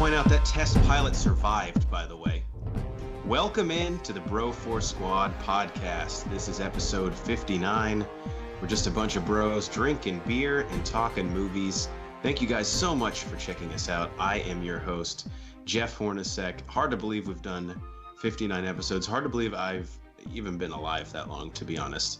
point out that test pilot survived, by the way. Welcome in to the Bro Force Squad podcast. This is episode 59. We're just a bunch of bros drinking beer and talking movies. Thank you guys so much for checking us out. I am your host, Jeff Hornacek. Hard to believe we've done 59 episodes. Hard to believe I've even been alive that long, to be honest.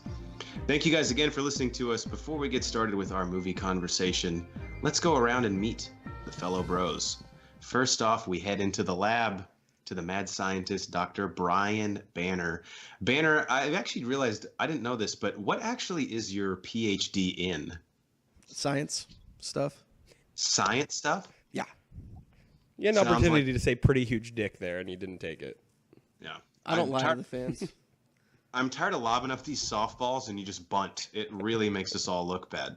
Thank you guys again for listening to us. Before we get started with our movie conversation, let's go around and meet the fellow bros. First off, we head into the lab to the mad scientist, Dr. Brian Banner. Banner, I've actually realized, I didn't know this, but what actually is your PhD in? Science stuff. Science stuff? Yeah. You had an opportunity to say pretty huge dick there, and you didn't take it. Yeah. I don't lie to the fans. I'm tired of lobbing up these softballs, and you just bunt. It really makes us all look bad.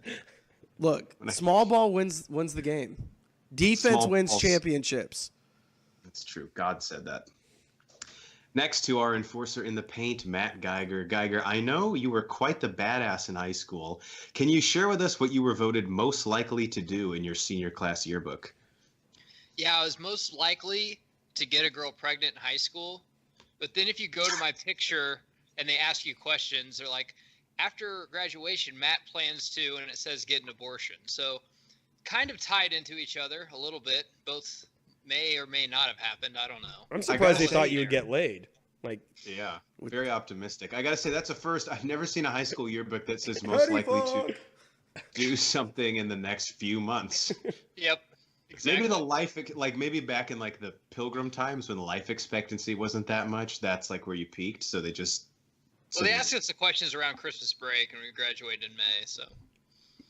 Look, small ball wins the game. Defense Small wins balls. Championships. That's true. God said that. Next to our enforcer in the paint, Matt Geiger. Geiger, I know you were quite the badass in high school. Can you share with us what you were voted most likely to do in your senior class yearbook? Yeah, I was most likely to get a girl pregnant in high school. But then if you go to my picture and they ask you questions, they're like, after graduation, Matt plans to, and it says get an abortion. So kind of tied into each other a little bit. Both may or may not have happened. I don't know. I'm surprised they thought you would get laid. Like, yeah, very optimistic. I got to say, that's a first. I've never seen a high school yearbook that says most likely to do something in the next few months. Yep. Exactly. Maybe the life, like maybe back in like the Pilgrim times when life expectancy wasn't that much, that's like where you peaked. So they just. Well, they asked us the questions around Christmas break, and we graduated in May, so.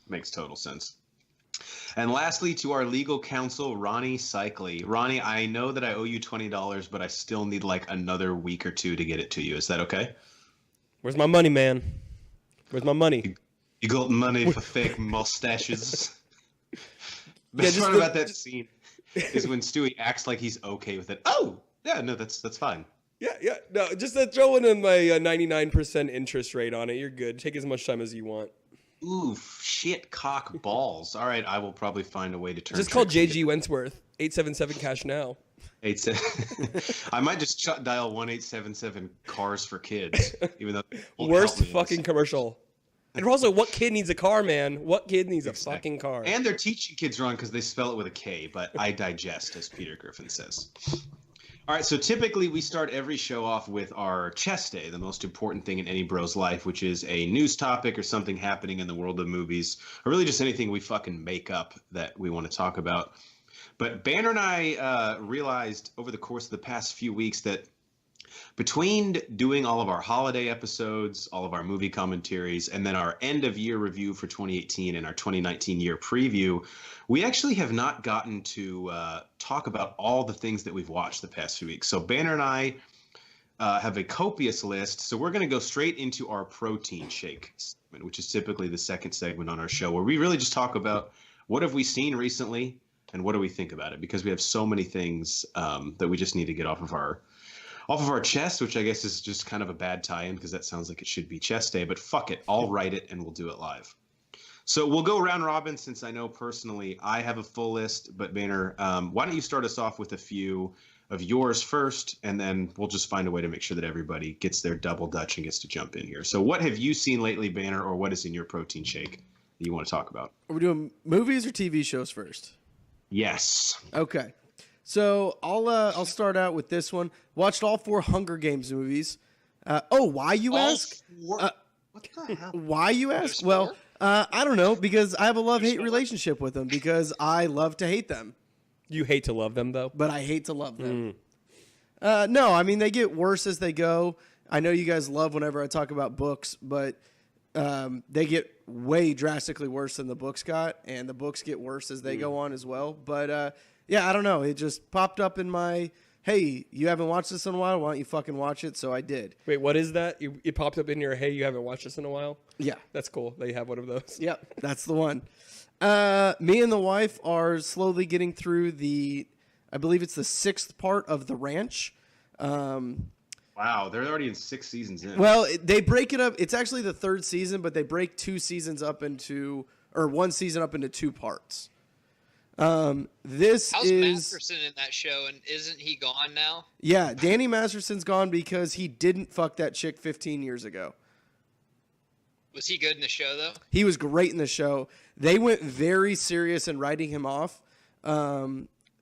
Makes total sense. And lastly, to our legal counsel, Ronnie Cycli. Ronnie, I know that I owe you $20, but I still need like another week or two to get it to you. Is that okay? Where's my money, man? Where's my money? You got money for fake mustaches. The Yeah, best part about that scene is when Stewie acts like he's okay with it. Oh, yeah, no, that's fine. Yeah. No, just throw in my 99% interest rate on it. You're good. Take as much time as you want. Ooh, shit, cock balls. All right, I will probably find a way to turn. Just call JG Wentworth. 877 cash now. I might just dial 1-877 cars for kids, even though worst fucking commercial. And also, what kid needs a car, man? What kid needs a fucking car? And they're teaching kids wrong because they spell it with a K, but I digest, as Peter Griffin says. All right, so typically we start every show off with our chest day, the most important thing in any bro's life, which is a news topic or something happening in the world of movies, or really just anything we fucking make up that we want to talk about. But Banner and I realized over the course of the past few weeks that between doing all of our holiday episodes, all of our movie commentaries, and then our end of year review for 2018 and our 2019 year preview, we actually have not gotten to talk about all the things that we've watched the past few weeks. So Banner and I have a copious list. So we're going to go straight into our protein shake segment, which is typically the second segment on our show, where we really just talk about what have we seen recently and what do we think about it, because we have so many things that we just need to get off of our chest, which I guess is just kind of a bad tie-in because that sounds like it should be chest day, but fuck it. I'll write it and we'll do it live. So we'll go round robin since I know personally I have a full list, but Banner, why don't you start us off with a few of yours first, and then we'll just find a way to make sure that everybody gets their double dutch and gets to jump in here. So what have you seen lately, Banner, or what is in your protein shake that you want to talk about? Are we doing movies or TV shows first? Yes. Okay. So I'll start out with this one. Watched all 4 Hunger Games movies. Why you ask? What the hell? Why you ask? Well, I don't know, because I have a love-hate relationship with them because I love to hate them. You hate to love them, though? But I hate to love them. No, I mean, they get worse as they go. I know you guys love whenever I talk about books, but they get way drastically worse than the books got, and the books get worse as they go on as well. But, yeah, I don't know. It just popped up in my, hey, you haven't watched this in a while? Why don't you fucking watch it? So I did. Wait, what is that? It popped up in your, hey, you haven't watched this in a while? Yeah. That's cool. They have one of those. Yep, that's the one. Me and the wife are slowly getting through I believe it's the 6th part of The Ranch. Wow, they're already in 6 seasons in. Well, they break it up. It's actually the 3rd season, but they break 2 seasons up into, or 1 season up into 2 parts. This How's is Masterson in that show, and isn't he gone now? yeah. Danny Masterson's gone because he didn't fuck that chick 15 years ago. Was he good in the show though? He was great in the show. They went very serious in writing him off.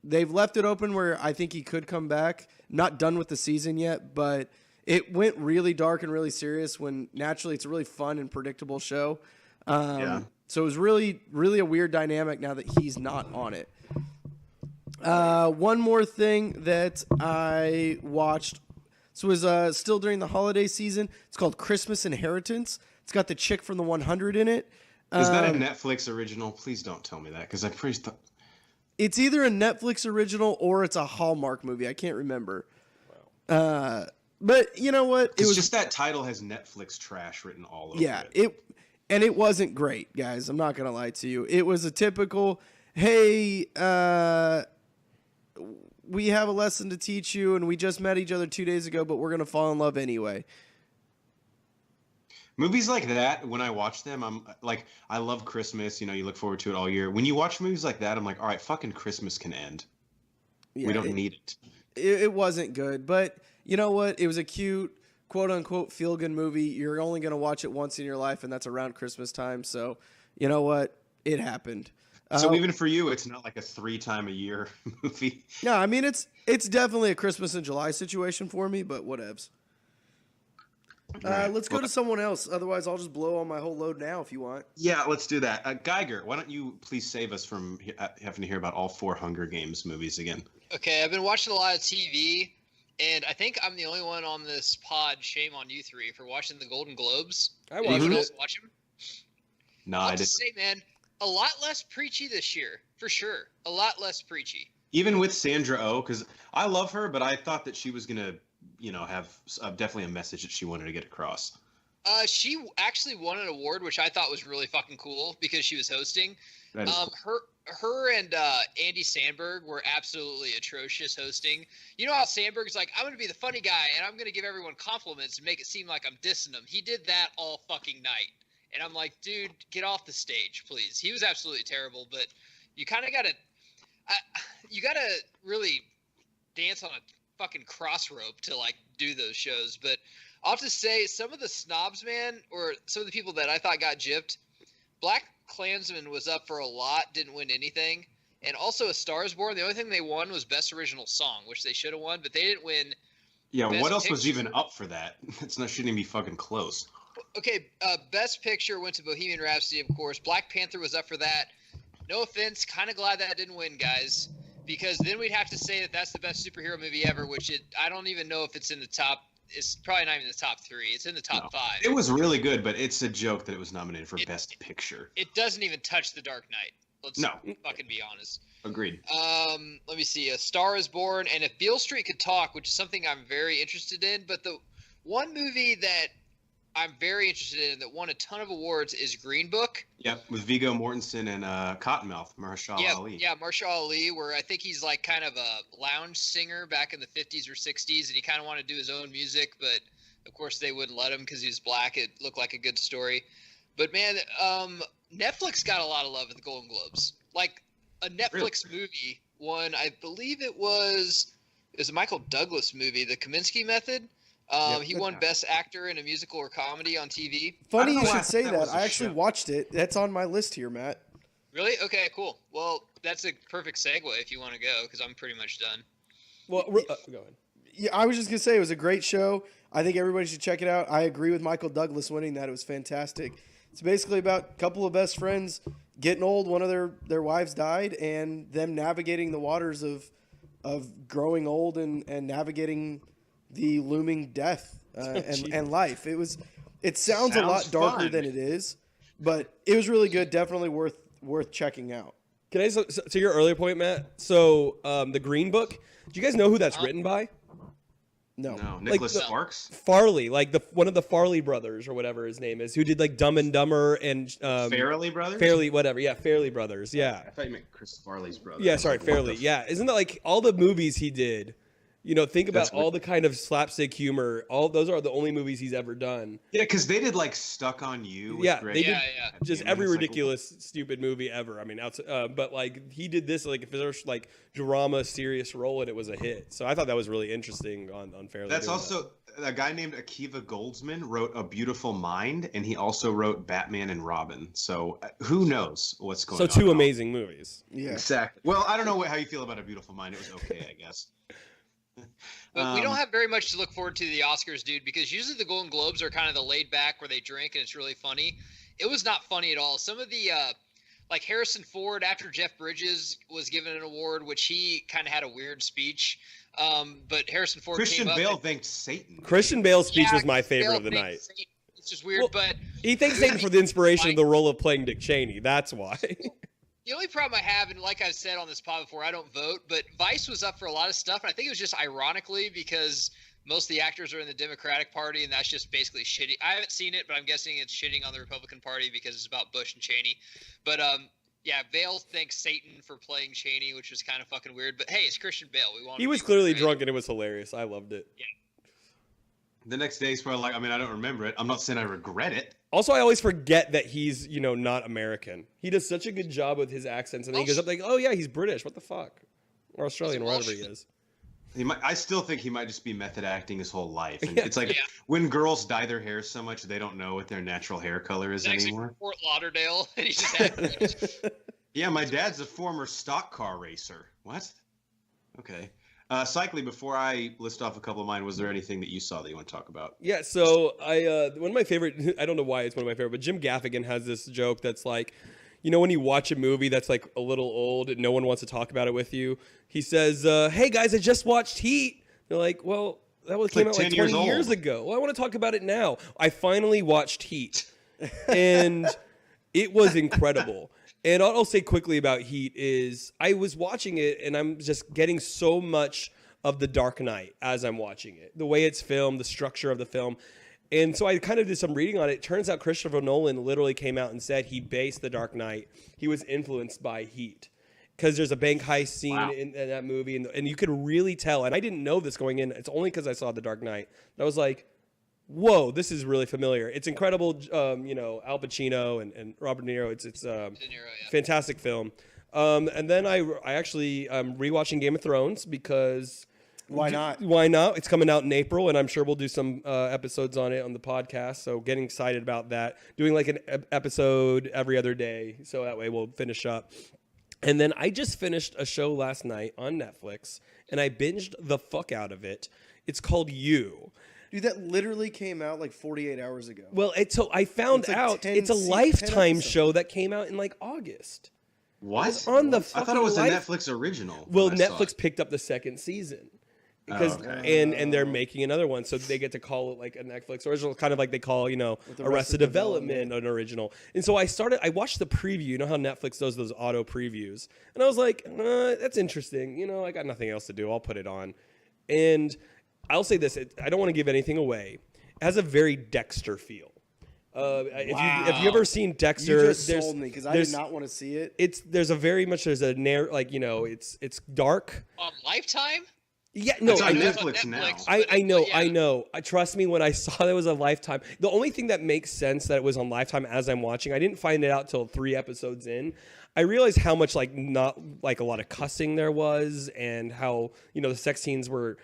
They've left it open where I think he could come back. Not done with the season yet, but it went really dark and really serious when naturally it's a really fun and predictable show. So it was really, really a weird dynamic now that he's not on it. One more thing that I watched. So it was still during the holiday season. It's called Christmas Inheritance. It's got the chick from the 100 in it. Is that a Netflix original? Please don't tell me that, because I'm pretty. It's either a Netflix original or it's a Hallmark movie. I can't remember. Wow. But you know what? It was just that title has Netflix trash written all over it. It wasn't great, guys. I'm not gonna lie to you. It was a typical, hey, we have a lesson to teach you, and we just met each other 2 days ago, but we're gonna fall in love anyway. Movies like that, when I watch them, I'm like, I love Christmas. You know, you look forward to it all year. When you watch movies like that, I'm like, all right, fucking Christmas can end. Yeah, we don't need it. It wasn't good, but you know what? It was a cute, quote unquote, feel good movie. You're only gonna watch it once in your life, and that's around Christmas time. So, you know what? It happened. So even for you, it's not like a 3-time-a-year movie. No, I mean it's definitely a Christmas in July situation for me, but whatevs. Right. Let's go to someone else. Otherwise, I'll just blow on my whole load now if you want. Yeah, let's do that. Geiger, why don't you please save us from having to hear about all 4 Hunger Games movies again? Okay, I've been watching a lot of TV, and I think I'm the only one on this pod. Shame on you three for watching the Golden Globes. I Did watched you it. guys watch them? No, I I have to didn't. say, man, a lot less preachy this year, for sure. A lot less preachy. Even with Sandra Oh, because I love her, but I thought that she was gonna, have definitely a message that she wanted to get across. She actually won an award, which I thought was really fucking cool because she was hosting. That is cool. Her and Andy Samberg were absolutely atrocious hosting. You know how Sandberg's like, I'm going to be the funny guy and I'm going to give everyone compliments and make it seem like I'm dissing them. He did that all fucking night. And I'm like, dude, get off the stage, please. He was absolutely terrible, but you kind of got to you got to really dance on a fucking cross rope to like do those shows. But I'll have to say some of the snobs, man, or some of the people that I thought got gypped, Black Klansman was up for a lot, didn't win anything. And also A Star is Born, the only thing they won was Best Original Song, which they should have won, but they didn't win. Yeah, Best what else was Picture. even up for that? Shouldn't even be fucking close. Okay, Best Picture went to Bohemian Rhapsody, of course. Black Panther was up for that. No offense, kind of glad that didn't win, guys, because then we'd have to say that that's the best superhero movie ever, which I don't even know if it's in the top. It's probably not even the top 3. It's in the top 5. It was really good, but it's a joke that it was nominated for Best Picture. It doesn't even touch The Dark Knight. Let's No. fucking be honest. Agreed. Let me see. A Star is Born, and If Beale Street Could Talk, which is something I'm very interested in. But the one movie that I'm very interested in that won a ton of awards is Green Book. Yep, with Viggo Mortensen and Cottonmouth, Mahershala Ali. Yeah, Mahershala Ali, where I think he's like kind of a lounge singer back in the 50s or 60s, and he kind of wanted to do his own music, but of course they wouldn't let him because he was black. It looked like a good story. But man, Netflix got a lot of love at the Golden Globes. Like a Netflix movie won, I believe it was a Michael Douglas movie, The Kaminsky Method. He won Best Actor in a Musical or Comedy on TV. Funny I don't you know why should say that that. was a I actually show. watched it. That's on my list here, Matt. Really? Okay, cool. Well, that's a perfect segue if you want to go, because I'm pretty much done. Well, go ahead. Yeah, I was just gonna say it was a great show. I think everybody should check it out. I agree with Michael Douglas winning that. It was fantastic. It's basically about a couple of best friends getting old. One of their wives died, and them navigating the waters of growing old and navigating the looming death and life. It sounds a lot Sounds darker fun. than it is, but it was really good. Definitely worth checking out. Can I to your earlier point, Matt? So the Green Book. Do you guys know who that's written by? No. No, Nicholas the- Sparks? Farley, like one of the Farley brothers or whatever his name is, who did like Dumb and Dumber and Farrelly Brothers? Fairly whatever. Yeah, Fairley Brothers. Yeah. I thought you meant Chris Farley's brother. Yeah, I was sorry, like, what Fairley. the Yeah, isn't that like all the movies he did? Think about all the kind of slapstick humor. All those are the only movies he's ever done. Yeah, because they did like Stuck on You. With Yeah, Greg they did just every It's ridiculous, stupid movie ever. I mean, but like he did this like first like drama, serious role, and it was a hit. So I thought that was really interesting on Fairly. That's also a guy named Akiva Goldsman wrote A Beautiful Mind, and he also wrote Batman and Robin. So who knows what's going on? So two amazing movies. Yeah. Exactly. Well, I don't know how you feel about A Beautiful Mind. It was okay, I guess. But we don't have very much to look forward to the Oscars, dude, because usually the Golden Globes are kind of the laid back where they drink and it's really funny. It was not funny at all. Some of the like Harrison Ford after Jeff Bridges was given an award, which he kind of had a weird speech. But Harrison Ford Christian came up Bale thanked Satan. Christian Bale's speech was my favorite of the night. Satan. It's just weird, Well, but he thanked Satan for the inspiration of the role of playing Dick Cheney. That's why. the only problem I have, and like I've said on this pod before, I don't vote, but Vice was up for a lot of stuff, and I think it was just ironically because most of the actors are in the Democratic Party, and that's just basically shitty. I haven't seen it, but I'm guessing it's shitting on the Republican Party because it's about Bush and Cheney. But yeah, Bale thanks Satan for playing Cheney, which was kind of fucking weird. But hey, it's Christian Bale. He was clearly drunk, and it was hilarious. I loved it. Yeah. The next day, he's probably like, I mean, I don't remember it. I'm not saying I regret it. Also, I always forget that he's, not American. He does such a good job with his accents, and then he goes up like, oh yeah, he's British. What the fuck? Or Australian, or whatever he is. I still think he might just be method acting his whole life. And it's like when girls dye their hair so much, they don't know what their natural hair color is anymore. Fort Lauderdale, and he just had Yeah, my dad's a former stock car racer. What? Okay. Cycling, before I list off a couple of mine, was there anything that you saw that you want to talk about? Yeah, so one of my favorite, I don't know why it's one of my favorite, but Jim Gaffigan has this joke that's like, when you watch a movie that's like a little old and no one wants to talk about it with you, he says, hey guys, I just watched Heat. They're like, well, that came out like 20 years ago. Well, I want to talk about it now. I finally watched Heat, and it was incredible. And all I'll say quickly about Heat is I was watching it, and I'm just getting so much of The Dark Knight as I'm watching it. The way it's filmed, the structure of the film. And so I kind of did some reading on it. It turns out Christopher Nolan literally came out and said he based The Dark Knight. He was influenced by Heat. Because there's a bank heist scene in that movie, and you could really tell. And I didn't know this going in. It's only because I saw The Dark Knight. And I was like, whoa, this is really familiar. It's incredible, Al Pacino and Robert De Niro. It's fantastic film. And then I actually rewatching Game of Thrones because why not? Why not? It's coming out in April, and I'm sure we'll do some episodes on it on the podcast. So getting excited about that. Doing like an episode every other day, so that way we'll finish up. And then I just finished a show last night on Netflix, and I binged the fuck out of it. It's called You. Dude, that literally came out like 48 hours ago. Well, I found out it's a Lifetime show that came out in like August. What? On the I thought it was a Netflix original. Well, Netflix picked up the second season. Because and they're making another one, so they get to call it like a Netflix original, kind of like they call Arrested Development an original. And so I watched the preview. You know how Netflix does those auto previews, and I was like, that's interesting. I got nothing else to do. I'll put it on, and I'll say this: I don't want to give anything away. It has a very Dexter feel. If you ever seen Dexter, you just sold me because I did not want to see it. It's it's dark. On Lifetime. Yeah, no, it's on Netflix now. I know. Trust me, when I saw that it was a Lifetime, the only thing that makes sense that it was on Lifetime as I'm watching, I didn't find it out till 3 episodes in. I realized how much not a lot of cussing there was, and how the sex scenes weren't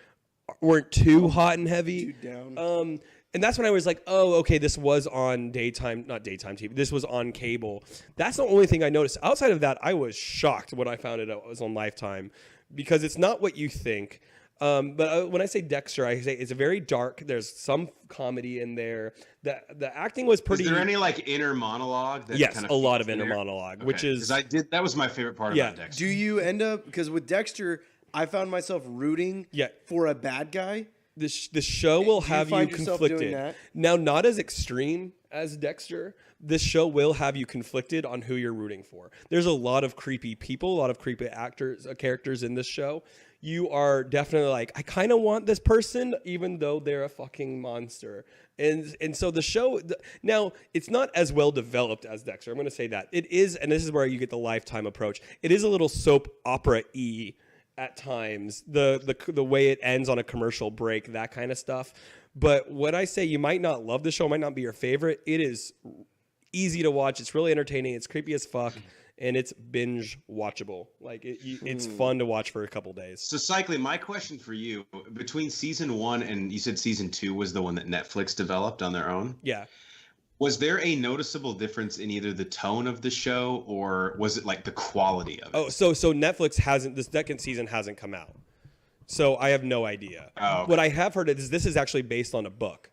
too hot and heavy. Too down. And that's when I was like, oh, okay, this was on not daytime TV. This was on cable. That's the only thing I noticed. Outside of that, I was shocked when I found it was on Lifetime, because it's not what you think. But when I say Dexter, I say it's very dark. There's some comedy in there. The acting was pretty. Is there any inner monologue? Yes, kind of a lot of inner monologue, okay. Which is that was my favorite part about Dexter. Do you end up because with Dexter, I found myself rooting for a bad guy. The show will have you conflicted. Now, not as extreme as Dexter. This show will have you conflicted on who you're rooting for. There's a lot of creepy people, a lot of creepy characters in this show. You are definitely like, I kind of want this person, even though they're a fucking monster. And so the show, now, it's not as well developed as Dexter. I'm going to say that. It is, and this is where you get the Lifetime approach. It is a little soap opera-y at times. The way it ends on a commercial break, that kind of stuff. But when I say you might not love the show, might not be your favorite, it is easy to watch. It's really entertaining. It's creepy as fuck. And it's binge watchable. Like it's fun to watch for a couple days. So, Cycling, my question for you: between season 1 and you said season 2 was the one that Netflix developed on their own. Yeah. Was there a noticeable difference in either the tone of the show or was it like the quality of it? Oh, so Netflix hasn't. The second season hasn't come out, so I have no idea. Oh, okay. What I have heard is this is actually based on a book,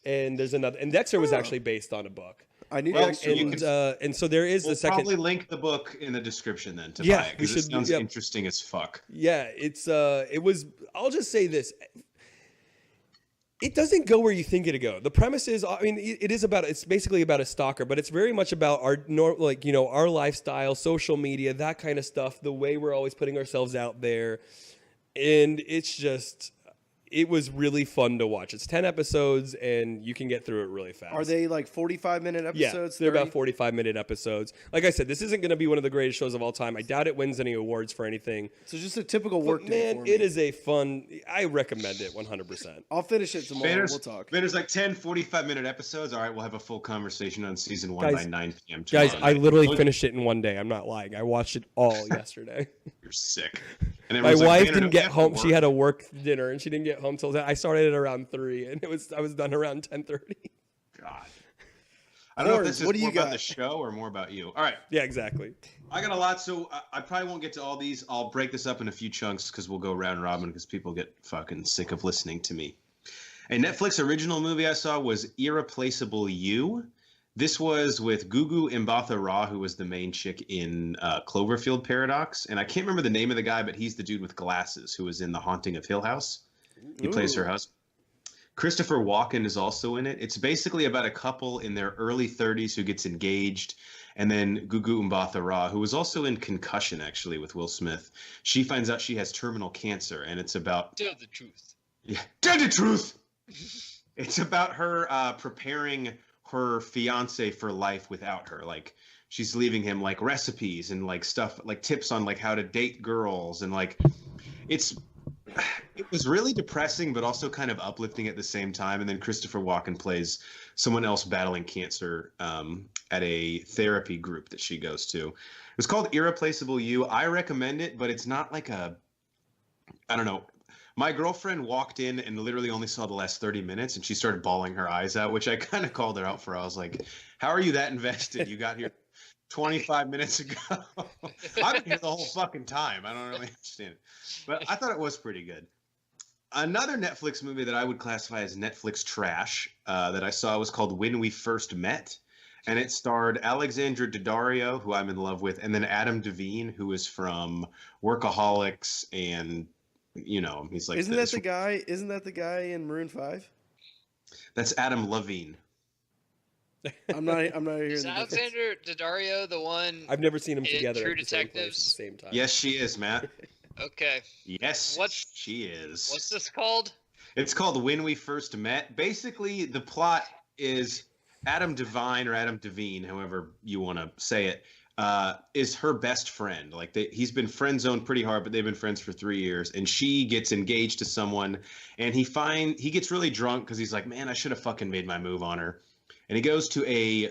and there's another. And Dexter was actually based on a book. I need Well, to And so there is We'll the second. probably link the book in the description then to Yeah, buy it we because it should- sounds yeah. interesting as fuck. Yeah, it was. I'll just say this. It doesn't go where you think it'd go. The premise is, I mean, it's basically about a stalker, but it's very much about our lifestyle, social media, that kind of stuff, the way we're always putting ourselves out there. And it was really fun to watch. It's 10 episodes and you can get through it really fast. Are they like 45-minute episodes? Yeah, they're 30? about 45-minute episodes. Like I said, this isn't going to be one of the greatest shows of all time. I doubt it wins any awards for anything. So just a typical work But day man, for me. it is a fun. I recommend it 100%. I'll finish it tomorrow. Banner's, We'll talk. Banner's like 10 45-minute episodes. All right, we'll have a full conversation on season 1 by 9 p.m. Guys, tomorrow I night. literally finished it in one day. I'm not lying. I watched it all yesterday. You're sick. And My everyone's like, wife "Banner, didn't don't we get have to home. She work?" had a work dinner, and she didn't get home till I started at around 3, and I was done around 10:30. God. I don't know if this is what do you more about got? the show or more about you. All right. Yeah, exactly. I got a lot, so I probably won't get to all these. I'll break this up in a few chunks because we'll go round robin because people get fucking sick of listening to me. A Netflix original movie I saw was Irreplaceable You. This was with Gugu Mbatha Raw, who was the main chick in Cloverfield Paradox. And I can't remember the name of the guy, but he's the dude with glasses who was in The Haunting of Hill House. He plays her husband. Christopher Walken is also in it. It's basically about a couple in their early 30s who gets engaged. And then Gugu Mbatha Raw, who was also in Concussion, actually, with Will Smith. She finds out she has terminal cancer, and it's about... Tell the truth. Yeah, tell the truth! It's about her preparing her fiance for life without her. Like, she's leaving him, like, recipes and, like, stuff, like, tips on, like, how to date girls. And, like, it was really depressing, but also kind of uplifting at the same time. And then Christopher Walken plays someone else battling cancer at a therapy group that she goes to. It's called Irreplaceable You. I recommend it, but it's not like I don't know. My girlfriend walked in and literally only saw the last 30 minutes, and she started bawling her eyes out, which I kind of called her out for. I was like, how are you that invested? You got here 25 minutes ago. I've been here the whole fucking time. I don't really understand it. But I thought it was pretty good. Another Netflix movie that I would classify as Netflix trash that I saw was called When We First Met. And it starred Alexandra Daddario, who I'm in love with, and then Adam Devine, who is from Workaholics and... You know, he's like. Isn't that the guy? Isn't that the guy in Maroon 5? That's Adam Levine. I'm not hearing Is the difference. Alexander Daddario the one? I've never seen them In together True at the same place at Detectives? the same time. Yes, she is, Matt. Okay. Yes, What's- she is. What's this called? It's called When We First Met. Basically, the plot is Adam Devine or Adam Devine, however you want to say it, is her best friend. Like he's been friend zoned pretty hard, but they've been friends for 3 years. And she gets engaged to someone, and he gets really drunk because he's like, man, I should have fucking made my move on her. And he goes to a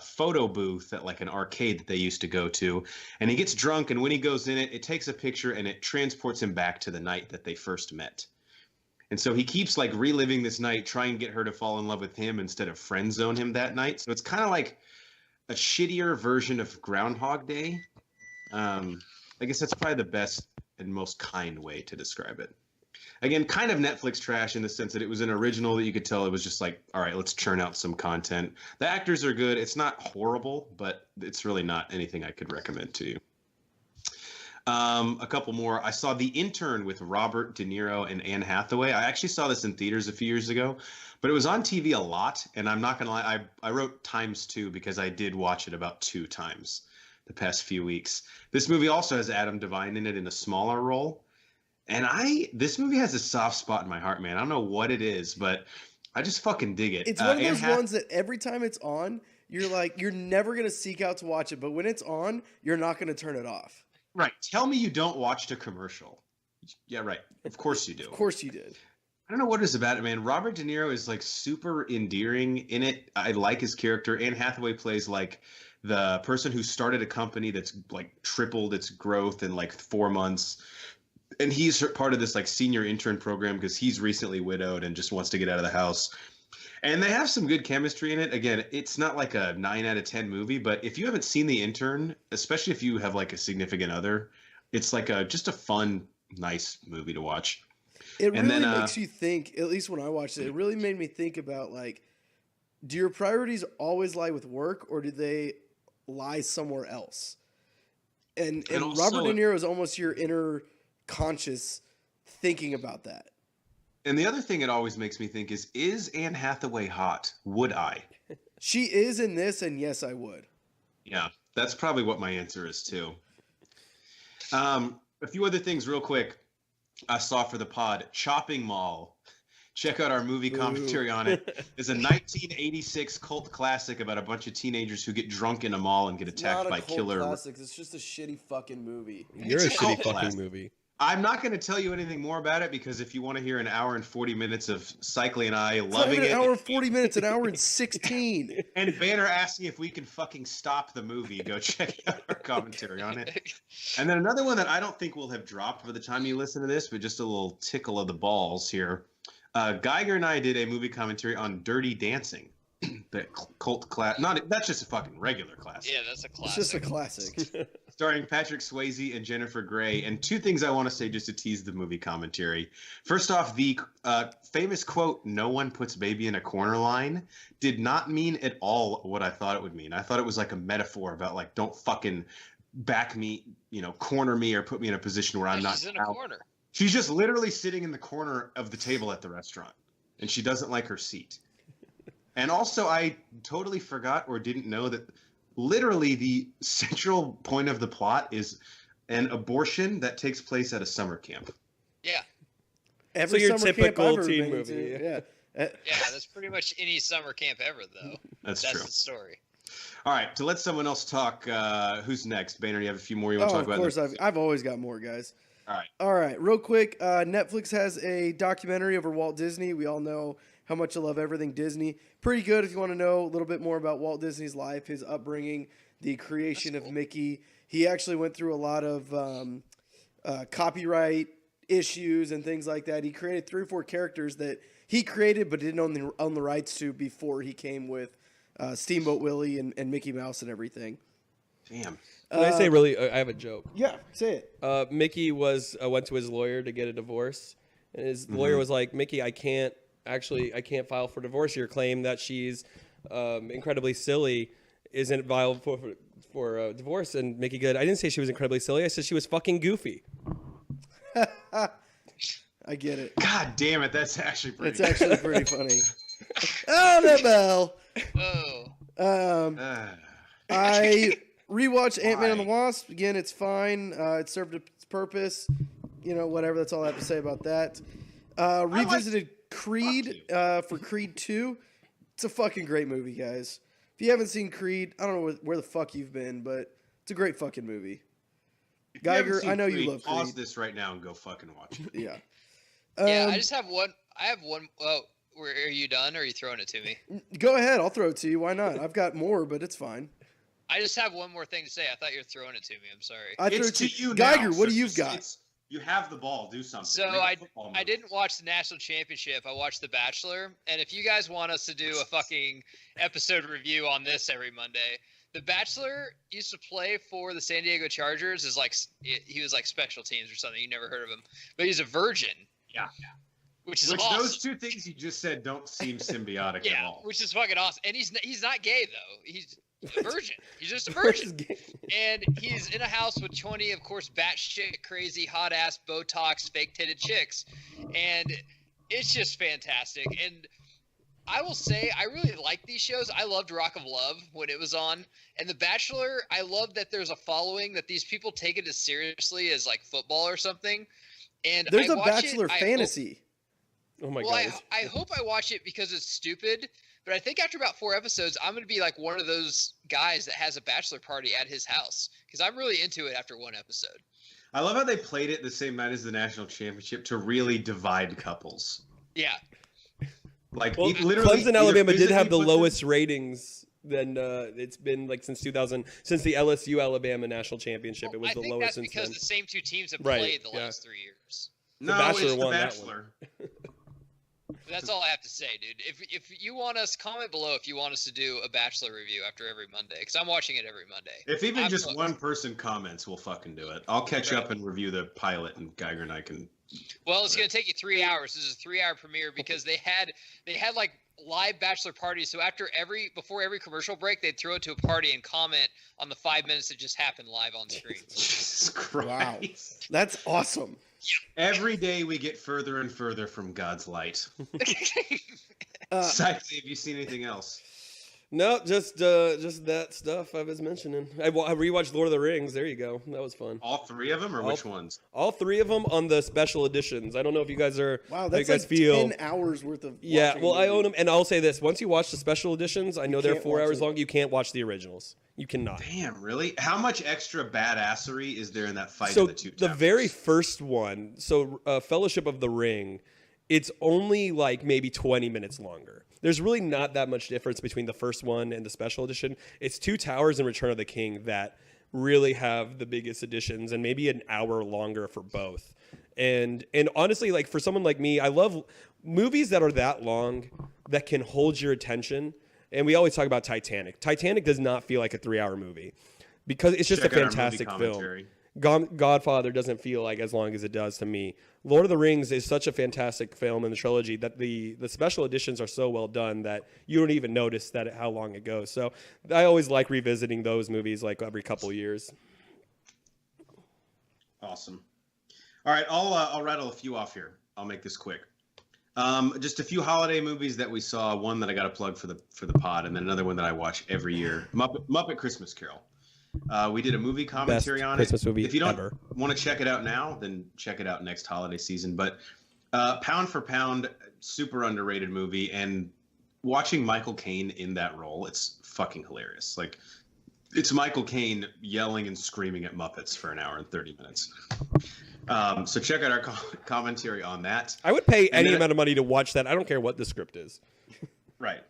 photo booth at like an arcade that they used to go to, and he gets drunk. And when he goes in it takes a picture and it transports him back to the night that they first met. And so he keeps like reliving this night, trying to get her to fall in love with him instead of friend zone him that night. So it's kind of like a shittier version of Groundhog Day. I guess that's probably the best and most kind way to describe it. Again, kind of Netflix trash in the sense that it was an original that you could tell it was just like, all right, let's churn out some content. The actors are good. It's not horrible, but it's really not anything I could recommend to you. A couple more. I saw The Intern with Robert De Niro and Anne Hathaway. I actually saw this in theaters a few years ago, but it was on TV a lot. And I'm not going to lie, I wrote ×2 because I did watch it about 2 times the past few weeks. This movie also has Adam Devine in it in a smaller role. And this movie has a soft spot in my heart, man. I don't know what it is, but I just fucking dig it. It's one of those ones that every time it's on, you're like, you're never going to seek out to watch it. But when it's on, you're not going to turn it off. Right. Tell me you don't watch the commercial. Yeah, right. Of course you do. Of course you did. I don't know what it is about it, man. Robert De Niro is like super endearing in it. I like his character. Anne Hathaway plays like the person who started a company that's like tripled its growth in like 4 months. And he's part of this like senior intern program because he's recently widowed and just wants to get out of the house. And they have some good chemistry in it. Again, it's not like a 9 out of 10 movie, but if you haven't seen The Intern, especially if you have like a significant other, it's like just a fun, nice movie to watch. It really makes you think, at least when I watched it, it really made me think about like, do your priorities always lie with work or do they lie somewhere else? And also, Robert De Niro is almost your inner conscious thinking about that. And the other thing it always makes me think is Anne Hathaway hot? Would I? She is in this, and yes, I would. Yeah, that's probably what my answer is too. A few other things real quick I saw for the pod. Chopping Mall. Check out our movie commentary on it. It's a 1986 cult classic about a bunch of teenagers who get drunk in a mall and get attacked by killer. Classic. It's just a shitty fucking movie. You're a shitty fucking classic. movie. I'm not going to tell you anything more about it because if you want to hear an hour and 40 minutes of Cycling and I loving it. An hour and 40 minutes, an hour and 16. And Banner asking if we can fucking stop the movie, go check out our commentary on it. And then another one that I don't think will have dropped by the time you listen to this, but just a little tickle of the balls here. Geiger and I did a movie commentary on Dirty Dancing. The cult class. That's just a fucking regular classic. Yeah, that's a classic. It's just a classic. Starring Patrick Swayze and Jennifer Grey. And two things I want to say just to tease the movie commentary. First off, the famous quote, "No one puts baby in a corner" line did not mean at all what I thought it would mean. I thought it was like a metaphor about like, don't fucking back me, corner me or put me in a position where I'm not. She's in a corner. She's just literally sitting in the corner of the table at the restaurant. And she doesn't like her seat. And also, I totally forgot or didn't know that literally the central point of the plot is an abortion that takes place at a summer camp. Yeah. Every so your summer typical camp I've ever teen been movie. to, yeah. Yeah, that's pretty much any summer camp ever, though. That's That's true. the story. All right, to let someone else talk, who's next? Banner, you have a few more you want to talk about? Of course, I've always got more, guys. All right, real quick. Netflix has a documentary over Walt Disney. We all know how much I love everything Disney. Pretty good if you want to know a little bit more about Walt Disney's life, his upbringing, the creation of Mickey. He actually went through a lot of copyright issues and things like that. He created 3 or 4 characters that he created but didn't own the rights to before he came with Steamboat Willie and Mickey Mouse and everything. damn. Can I say really? I have a joke. Yeah, say it. Mickey went to his lawyer to get a divorce, and his lawyer was like, "Mickey, I can't file for divorce. Your claim that she's incredibly silly isn't viable for divorce." And Mickey goes, "I didn't say she was incredibly silly. I said she was fucking goofy." I get it. God damn it, that's actually pretty. It's actually pretty funny. Oh, the bell. Oh. I rewatched Ant-Man and the Wasp. Again, it's fine. It served its purpose. Whatever. That's all I have to say about that. Revisited Creed for Creed 2. It's a fucking great movie, guys. If you haven't seen Creed, I don't know where the fuck you've been, but it's a great fucking movie. If you haven't Geiger, seen I know Creed, you love Creed. Pause this right now and go fucking watch it. Yeah. Yeah, I just have one. I have one. Oh, are you done, or are you throwing it to me? Go ahead. I'll throw it to you. Why not? I've got more, but it's fine. I just have one more thing to say. I thought you were throwing it to me. I'm sorry. I threw It's it to you Geiger, now, what do so you've got? You have the ball. Do something. So Make a football I move. didn't watch the national championship. I watched The Bachelor, and if you guys want us to do a fucking episode review on this every Monday, The Bachelor used to play for the San Diego Chargers. He was like special teams or something. You never heard of him, but he's a virgin. Yeah. Which is Which awesome. those two things you just said don't seem symbiotic at all. Which is fucking awesome. And he's not gay though. He's a virgin. He's just a virgin. And he's in a house with 20, of course, batshit crazy, hot ass, Botox, fake titted chicks, and it's just fantastic. And I will say, I really like these shows. I loved Rock of Love when it was on, and The Bachelor. I love that there's a following that these people take it as seriously as like football or something. And There's a Bachelor fantasy. Oh my God! god! I hope I watch it because it's stupid, But I think after about 4 episodes, I'm going to be like one of those guys that has a bachelor party at his house because I'm really into it after 1 episode. I love how they played it the same night as the national championship to really divide couples. Yeah. Like, Well, literally, Clemson, Alabama did have the physically put lowest ratings than it's been like since 2000, since the LSU Alabama national championship. It was the lowest since because then. the same 2 teams have Right, played the yeah. last 3 years. No, Bachelor it's The won that Bachelor. But that's all I have to say, dude. If you want us, comment below if you want us to do a Bachelor review after every Monday, because I'm watching it every Monday. If even I'm just hooked. one person comments, we'll fucking do it. I'll catch up and review the pilot, and Geiger and I can. Well, it's gonna take you 3 hours. This is a 3-hour premiere because they had like live bachelor parties. So before every commercial break, they'd throw it to a party and comment on the 5 minutes that just happened live on screen. Jesus Christ. Wow. That's awesome. Every day we get further and further from God's light. Uh, Cycly, have you seen anything else? No, just that stuff I was mentioning. I rewatched Lord of the Rings. There you go. That was fun. All 3 of them, or which ones? All 3 of them on the special editions. I don't know if you guys are. wow, how that's you guys like feel. 10 hours worth of. Yeah, watching well, I movies. own them, and I'll say this: once you watch the special editions, I know they're can't 4 watch hours it. long. You can't watch the originals. You cannot. Damn, really? How much extra badassery is there in that fight So in the 2 the towers? very first one, Fellowship of the Ring, it's only like maybe 20 minutes longer. There's really not that much difference between the first one and the special edition. It's Two Towers and Return of the King that really have the biggest additions, and maybe an hour longer for both. And honestly, like for someone like me, I love movies that are that long that can hold your attention. And we always talk about Titanic. Titanic does not feel like a 3-hour movie because it's just Check a out our movie fantastic film. commentary. Godfather doesn't feel like as long as it does to me. Lord of the Rings is such a fantastic film in the trilogy that the special editions are so well done that you don't even notice that how long it goes. So I always like revisiting those movies like every couple years. Awesome. All right, I'll rattle a few off here. I'll make this quick. Just a few holiday movies that we saw. One that I got to plug for the pod, and then another one that I watch every year. Muppet Christmas Carol. We did a movie commentary on Christmas it. movie If you don't ever. want to check it out now, then check it out next holiday season. But pound for pound, super underrated movie, and watching Michael Caine in that role, it's fucking hilarious. Like, it's Michael Caine yelling and screaming at Muppets for an hour and 30 minutes. So check out our commentary on that. I would pay any then- amount of money to watch that. I don't care what the script is. Right.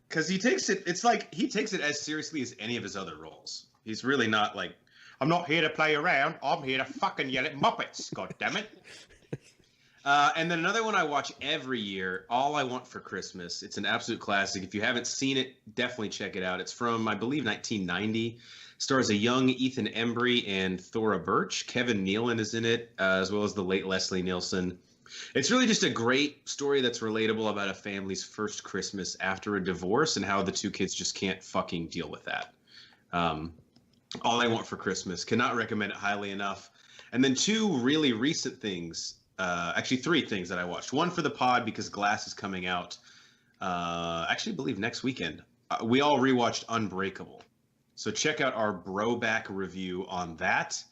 Because he takes it, it's like he takes it as seriously as any of his other roles. He's really not like, I'm not here to play around. I'm here to fucking yell at Muppets. God damn it. And then another one I watch every year, All I Want for Christmas. It's an absolute classic. If you haven't seen it, definitely check it out. It's from, I believe, 1990. Stars a young Ethan Embry and Thora Birch. Kevin Nealon is in it, as well as the late Leslie Nielsen. It's really just a great story that's relatable about a family's first Christmas after a divorce and how the 2 kids just can't fucking deal with that. All I Want for Christmas. Cannot recommend it highly enough. And then 2 really recent things. Actually, 3 things that I watched. One for the pod because Glass is coming out. Actually, I believe next weekend. We all rewatched Unbreakable. So check out our Broback review on that.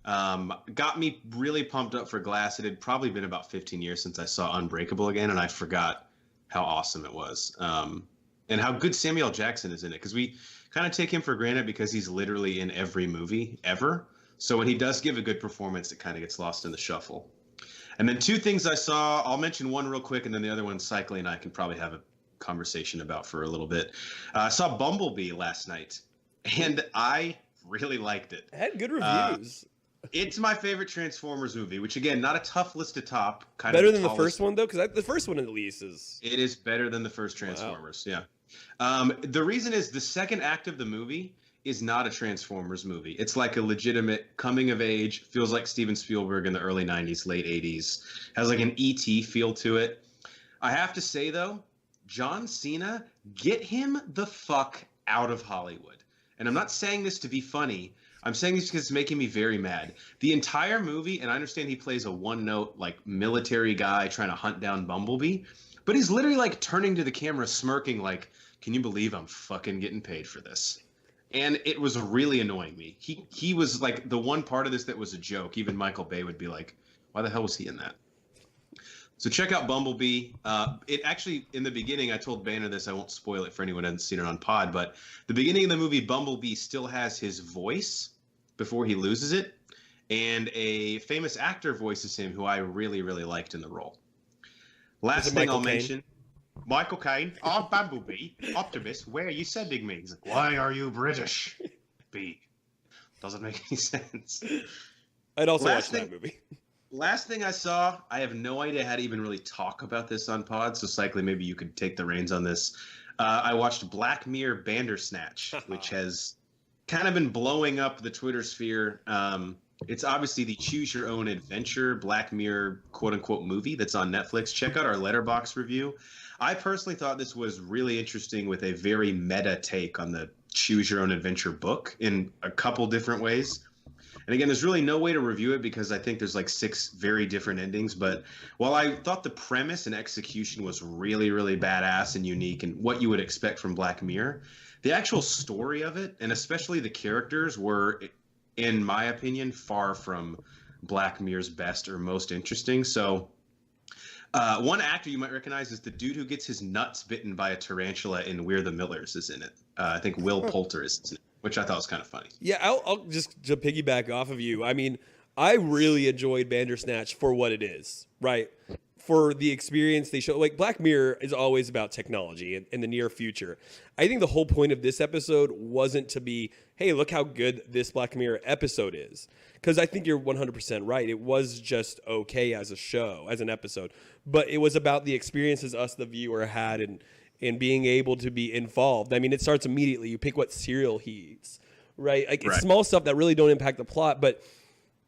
Got me really pumped up for Glass. It had probably been about 15 years since I saw Unbreakable again, and I forgot how awesome it was. And how good Samuel Jackson is in it, because we kind of take him for granted because he's literally in every movie ever. So when he does give a good performance, it kind of gets lost in the shuffle. And then 2 things I saw. I'll mention one real quick, and then the other one, Cycling and I can probably have a conversation about for a little bit. I saw Bumblebee last night, and I really liked it. It had good reviews. It's my favorite Transformers movie, which, again, not a tough list to top. Better than the first one, though? Because the first one, at least, is... It is better than the first Transformers, yeah. The reason is the second act of the movie is not a Transformers movie. It's like a legitimate coming of age, feels like Steven Spielberg in the early 90s, late 80s. Has like an E.T. feel to it. I have to say, though, John Cena, get him the fuck out of Hollywood. And I'm not saying this to be funny. I'm saying this because it's making me very mad. The entire movie, and I understand he plays a one-note, like, military guy trying to hunt down Bumblebee, but he's literally, like, turning to the camera smirking like, can you believe I'm fucking getting paid for this? And it was really annoying me. He was, like, the one part of this that was a joke. Even Michael Bay would be like, why the hell was he in that? So check out Bumblebee. It actually, in the beginning, I told Banner this. I won't spoil it for anyone who hasn't seen it on pod, but the beginning of the movie, Bumblebee still has his voice before he loses it, and a famous actor voices him who I really, really liked in the role. Last thing I'll mention, Michael Caine. Oh, Bumblebee, Optimus, where are you sending me? He's like, why are you British? B. Doesn't make any sense. I'd also watch that movie. Last thing I saw, I have no idea how to even really talk about this on pod, so Cycling, maybe you could take the reins on this. I watched Black Mirror Bandersnatch, which has kind of been blowing up the Twitter sphere. It's obviously the choose your own adventure Black Mirror quote unquote movie that's on Netflix. Check out our Letterboxd review. I personally thought this was really interesting with a very meta take on the choose your own adventure book in a couple different ways. And again, there's really no way to review it because I think there's like 6 very different endings. But while I thought the premise and execution was really, really badass and unique and what you would expect from Black Mirror, the actual story of it, and especially the characters, were, in my opinion, far from Black Mirror's best or most interesting. So one actor you might recognize is the dude who gets his nuts bitten by a tarantula in We're the Millers is in it. I think Will Poulter is in it, which I thought was kind of funny. Yeah, I'll just to piggyback off of you. I mean, I really enjoyed Bandersnatch for what it is, right? For the experience they show. Like, Black Mirror is always about technology in the near future. I think the whole point of this episode wasn't to be, hey, look how good this Black Mirror episode is. Because I think you're 100% right. It was just okay as a show, as an episode. But it was about the experiences us, the viewer, had and being able to be involved. I mean, it starts immediately. You pick what cereal he eats, right? Like, it's small stuff that really don't impact the plot, but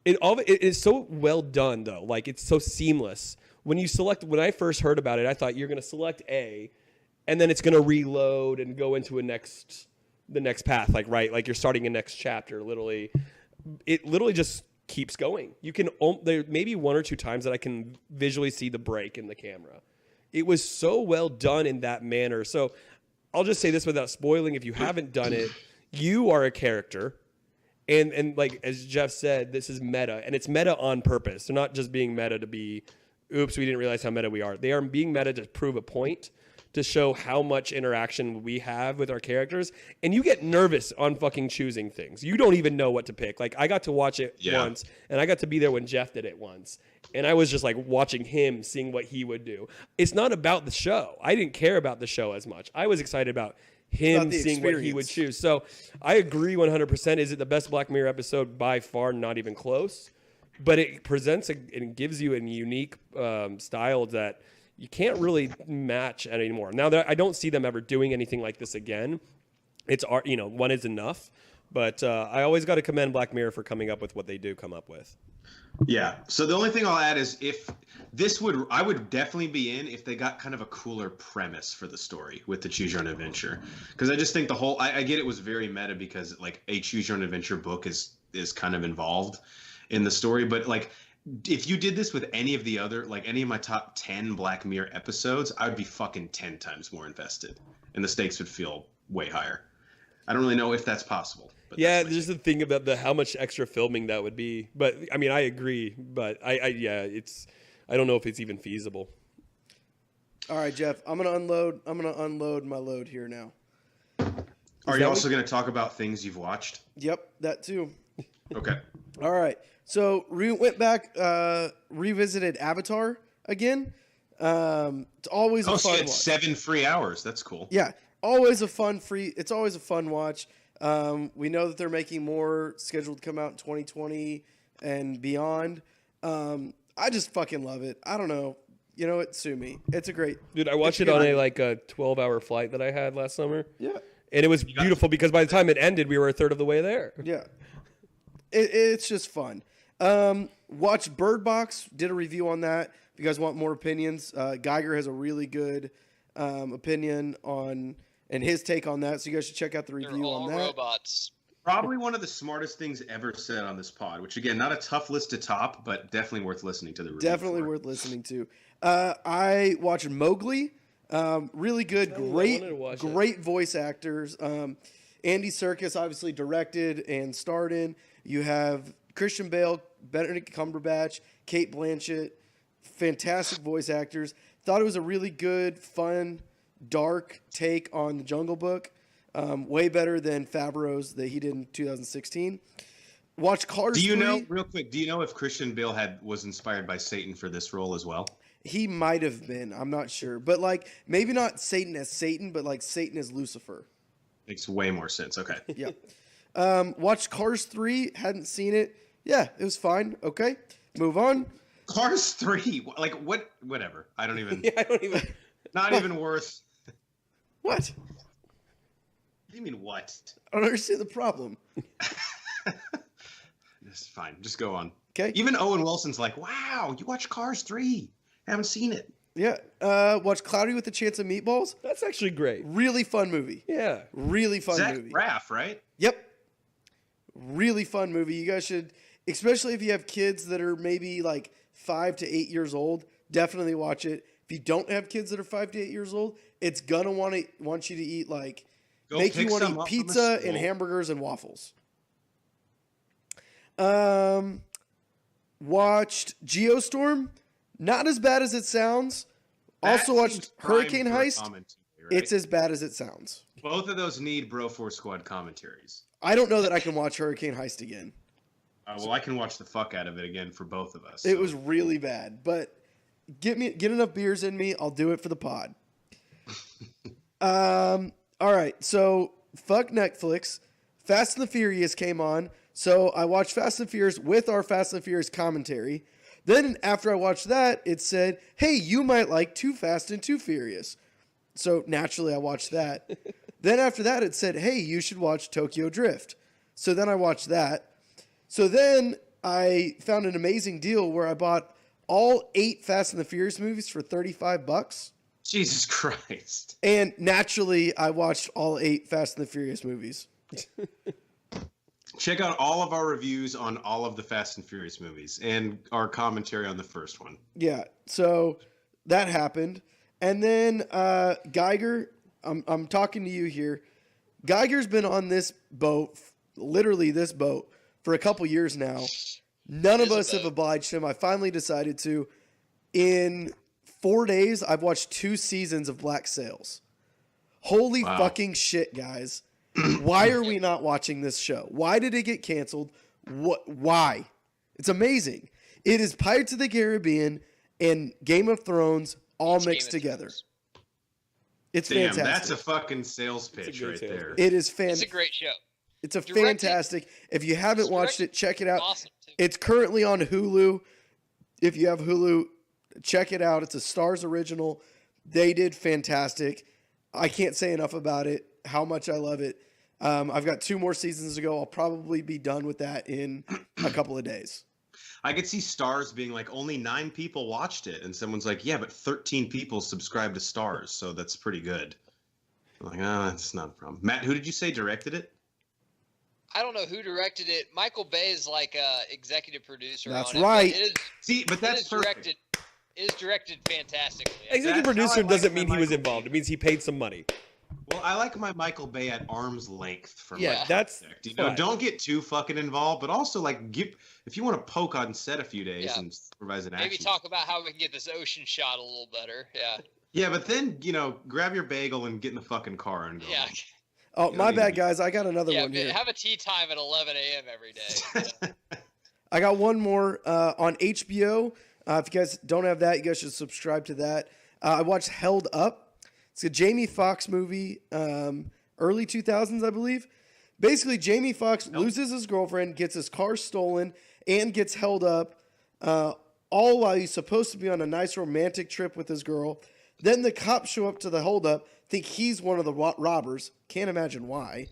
it is so well done, though. Like, it's so seamless. When I first heard about it, I thought you're going to select A, and then it's going to reload and go into the next path, like you're starting a next chapter. Literally, it literally just keeps going. You can there may be 1 or 2 times that I can visually see the break in the camera. It was so well done in that manner. So I'll just say this without spoiling. If you haven't done it, you are a character. And like, as Jeff said, this is meta. And it's meta on purpose. They're not just being meta to be, oops, we didn't realize how meta we are. They are being meta to prove a point, to show how much interaction we have with our characters. And you get nervous on fucking choosing things. You don't even know what to pick. Like, I got to watch it once, and I got to be there when Jeff did it once. And I was just like watching him, seeing what he would do. It's not about the show. I didn't care about the show as much. I was excited about him seeing what he would choose. So I agree 100%. Is it the best Black Mirror episode? By far, not even close. But it presents and gives you a unique style that you can't really match anymore. Now, I don't see them ever doing anything like this again. It's one is enough. But I always got to commend Black Mirror for coming up with what they do come up with. Yeah. So the only thing I'll add is I would definitely be in if they got kind of a cooler premise for the story with the Choose Your Own Adventure. Because I just think I get it was very meta because like a Choose Your Own Adventure book is kind of involved in the story. But like, if you did this with any of my top 10 Black Mirror episodes, I would be fucking 10 times more invested and the stakes would feel way higher. I don't really know if that's possible. But yeah, there's the thing about how much extra filming that would be. But I mean, I agree. But I don't know if it's even feasible. All right, Jeff, I'm gonna unload my load here now. Are you also going to talk about things you've watched? Yep, that too. Okay. All right. So we went back, revisited Avatar again. It's always a fun watch. 7 free hours. That's cool. Yeah, always a fun It's always a fun watch. We know that they're making more scheduled to come out in 2020 and beyond. I just fucking love it. I don't know. You know what? Sue me. It's a great. Dude, I watched it on a 12-hour flight that I had last summer. Yeah. And it was beautiful because by the time it ended, we were a third of the way there. Yeah. It's just fun. Watch Bird Box. Did a review on that. If you guys want more opinions, Geiger has a really good opinion on and his take on that. So you guys should check out the review on that. Robots. Probably one of the smartest things ever said on this pod, which again, not a tough list to top, but definitely worth listening to the review. Definitely worth listening to. I watched Mowgli. Really good, great voice actors. Andy Serkis obviously directed and starred in. You have Christian Bale, Benedict Cumberbatch, Kate Blanchett, fantastic voice actors. Thought it was a really good, fun, dark take on the Jungle Book. Way better than Favreau's that he did in 2016. Watch Cars 3. Do you know, real quick, do you know if Christian Bale was inspired by Satan for this role as well? He might have been. I'm not sure. But, like, maybe not Satan as Satan, but, like, Satan as Lucifer. Makes way more sense. Okay. Yeah. Watched Cars 3. Hadn't seen it. Yeah, it was fine. Okay. Move on. Cars 3. Like, what? Whatever. I don't even. Yeah, I don't even. Not even worth. What? What do you mean, what? I don't understand the problem. It's fine. Just go on. Okay. Even Owen Wilson's like, wow, you watch Cars 3. Haven't seen it. Yeah. Watch Cloudy with a Chance of Meatballs. That's actually great. Really fun movie. Yeah. Really fun Zach movie. Braff, right? Yep. Really fun movie. You guys should, especially if you have kids that are maybe like 5 to 8 years old, definitely watch it. If you don't have kids that are 5 to 8 years old, it's gonna want you to eat like make you want to eat pizza and hamburgers and waffles. Watched Geostorm. Not as bad as it sounds. Also watched Hurricane Heist. Right? It's as bad as it sounds. Both of those need Bro Force Squad commentaries. I don't know that I can watch Hurricane Heist again. Well, I can watch the fuck out of it again for both of us. It was really bad, but get enough beers in me, I'll do it for the pod. All right, so fuck Netflix. Fast and the Furious came on, so I watched Fast and Furious with our Fast and Furious commentary. Then after I watched that, it said, hey, you might like Too Fast and Too Furious. So naturally I watched that. Then after that, it said, hey, you should watch Tokyo Drift. So then I watched that. So then I found an amazing deal where I bought all 8 Fast and the Furious movies for $35. Jesus Christ. And naturally, I watched all 8 Fast and the Furious movies. Check out all of our reviews on all of the Fast and Furious movies and our commentary on the first one. Yeah, so that happened. And then Geiger, I'm talking to you here. Geiger's been on this boat, literally this boat, for a couple years now. None of us have obliged him. I finally decided to. In 4 days, I've watched 2 seasons of Black Sails. Holy fucking shit, guys. Why are we not watching this show? Why did it get canceled? Why? It's amazing. It is Pirates of the Caribbean and Game of Thrones all mixed together. It's fantastic. That's a fucking sales pitch right there. It is It's a great show. It's a fantastic. If you haven't watched it, check it out. Awesome too. It's currently on Hulu. If you have Hulu, check it out. It's a Starz original. They did fantastic. I can't say enough about it, how much I love it. I've got 2 more seasons to go. I'll probably be done with that in a couple of days. I could see Starz being like, only 9 people watched it. And someone's like, yeah, but 13 people subscribed to Starz. So that's pretty good. I'm like, that's not a problem. Matt, who did you say directed it? I don't know who directed it. Michael Bay is like executive producer. That's on right. It. See, but that's directed. It is directed fantastically. Executive That's producer how I doesn't like mean my he was Michael involved. Bay. It means he paid some money. Well, I like my Michael Bay at arm's length from Yeah, my that's project. You know, fine. don't get too fucking involved, but also like if you want to poke on set a few days Yeah. and supervise an action. Maybe talk about how we can get this ocean shot a little better. Yeah. Yeah, but then, grab your bagel and get in the fucking car and go. Yeah. home. Oh, You my don't need bad, to be- guys. I got another Yeah. one here. Have a tea time at 11 a.m. every day. Yeah. I got one more on HBO. If you guys don't have that, you guys should subscribe to that. I watched Held Up. It's a Jamie Foxx movie, early 2000s, I believe. Basically, Jamie Foxx loses his girlfriend, gets his car stolen, and gets held up, all while he's supposed to be on a nice romantic trip with his girl. Then the cops show up to the holdup, think he's one of the robbers. Can't imagine why.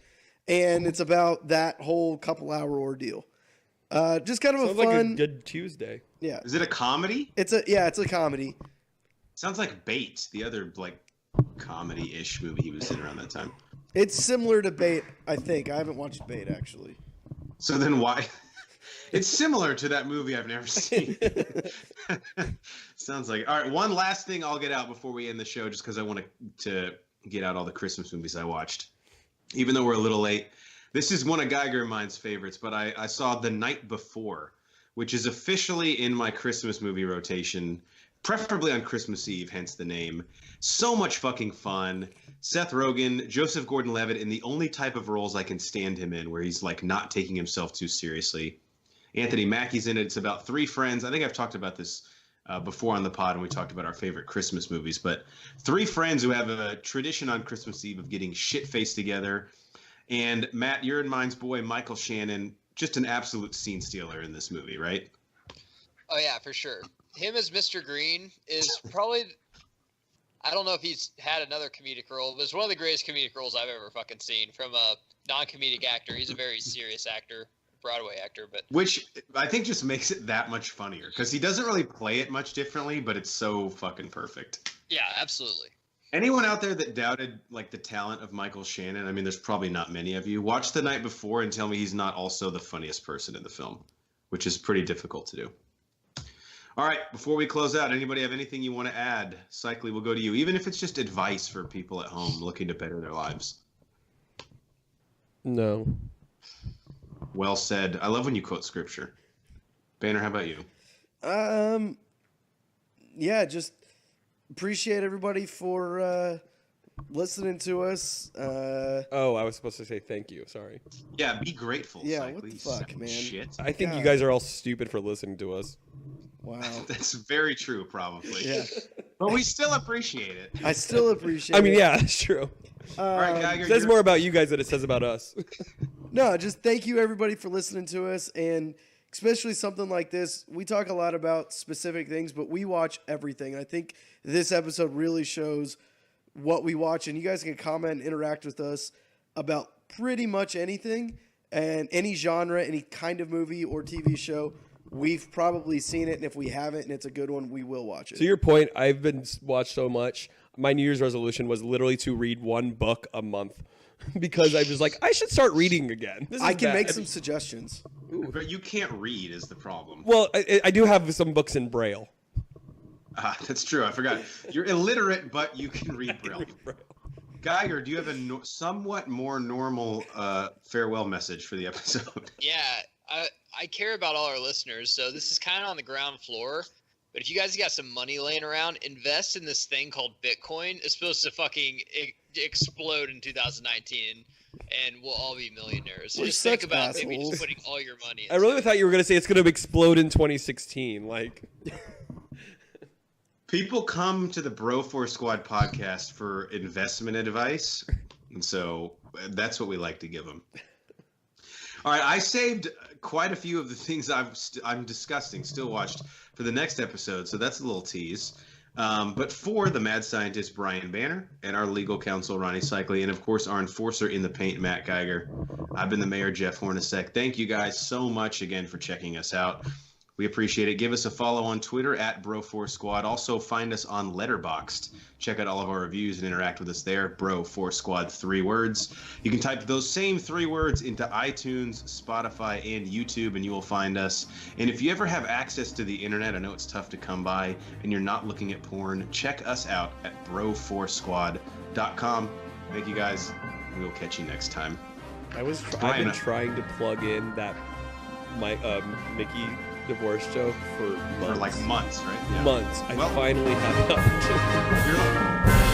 And it's about that whole couple-hour ordeal. Just kind of Sounds a fun. like a good Tuesday. Yeah, Is it a comedy? it's a comedy. Sounds like Bait, the other like comedy-ish movie he was in around that time. It's similar to Bait, I think. I haven't watched Bait actually. So then why? It's similar to that movie I've never seen. Sounds like. All right, one last thing I'll get out before we end the show, just because I want to get out all the Christmas movies I watched. Even though we're a little late, this is one of Geiger and mine's favorites, but I saw The Night Before, which is officially in my Christmas movie rotation, preferably on Christmas Eve, hence the name. So much fucking fun. Seth Rogen, Joseph Gordon-Levitt in the only type of roles I can stand him in, where he's like not taking himself too seriously. Anthony Mackie's in it. It's about three friends. I think I've talked about this before on the pod when we talked about our favorite Christmas movies, but three friends who have a tradition on Christmas Eve of getting shit-faced together. And Matt, you're in Mine's boy, Michael Shannon, just an absolute scene stealer in this movie, right? Oh yeah, for sure. Him as Mr. Green is probably, I don't know if he's had another comedic role, but it's one of the greatest comedic roles I've ever fucking seen from a non-comedic actor. He's a very serious actor, Broadway actor, but which I think just makes it that much funnier because he doesn't really play it much differently, but it's so fucking perfect. Yeah, absolutely. Anyone out there that doubted like the talent of Michael Shannon, I mean, there's probably not many of you. Watch The Night Before and tell me he's not also the funniest person in the film, which is pretty difficult to do. All right, before we close out, anybody have anything you want to add? Cycly, we'll go to you, even if it's just advice for people at home looking to better their lives. No. Well said. I love when you quote scripture. Banner, how about you? Yeah, just appreciate everybody for listening to us. Oh, I was supposed to say thank you. Sorry. Yeah, be grateful. Yeah, Cycly, what the fuck, man? Shit. I think you God. guys are all stupid for listening to us. Wow. That's very true, probably. Yeah, But we still appreciate it. I still appreciate. I mean, it. yeah, that's true. All right, Geiger. It says more about you guys than it says about us. No, just thank you everybody for listening to us, and especially something like this. We talk a lot about specific things, but we watch everything. And I think this episode really shows what we watch, and you guys can comment and interact with us about pretty much anything and any genre, any kind of movie or TV show. We've probably seen it, and if we haven't and it's a good one, we will watch it. To your point, I've been watched so much. My New Year's resolution was literally to read one book a month because I was like, I should start reading again. This is I can bad. make some suggestions. But you can't read is the problem. Well, I do have some books in Braille. That's true. I forgot. You're illiterate, but you can read Braille. Geiger, do you have a somewhat more normal farewell message for the episode? Yeah, I care about all our listeners, so this is kind of on the ground floor. But if you guys got some money laying around, invest in this thing called Bitcoin. It's supposed to fucking explode in 2019, and we'll all be millionaires. So We're just think such about maybe assholes. just putting all your money. I really thought you were going to say it's going to explode in 2016. Like, People come to the Bro Force Squad podcast for investment advice, and so that's what we like to give them. All right, I saved quite a few of the things I'm discussing, still watched, for the next episode, so that's a little tease. But for the mad scientist Brian Banner and our legal counsel Ronnie Cycli, and of course our enforcer in the paint Matt Geiger, I've been the mayor Jeff Hornacek. Thank you guys so much again for checking us out. We appreciate it. Give us a follow on Twitter at Bro4Squad. Also find us on Letterboxd. Check out all of our reviews and interact with us there. Bro4Squad, 3 words. You can type those same 3 words into iTunes, Spotify, and YouTube, and you will find us. And if you ever have access to the internet, I know it's tough to come by, and you're not looking at porn, check us out at bro4squad.com. Thank you guys. We will catch you next time. I've been trying to plug in that Mickey divorce joke for months. For like months, right? Yeah. Months. I finally have an opportunity. You're-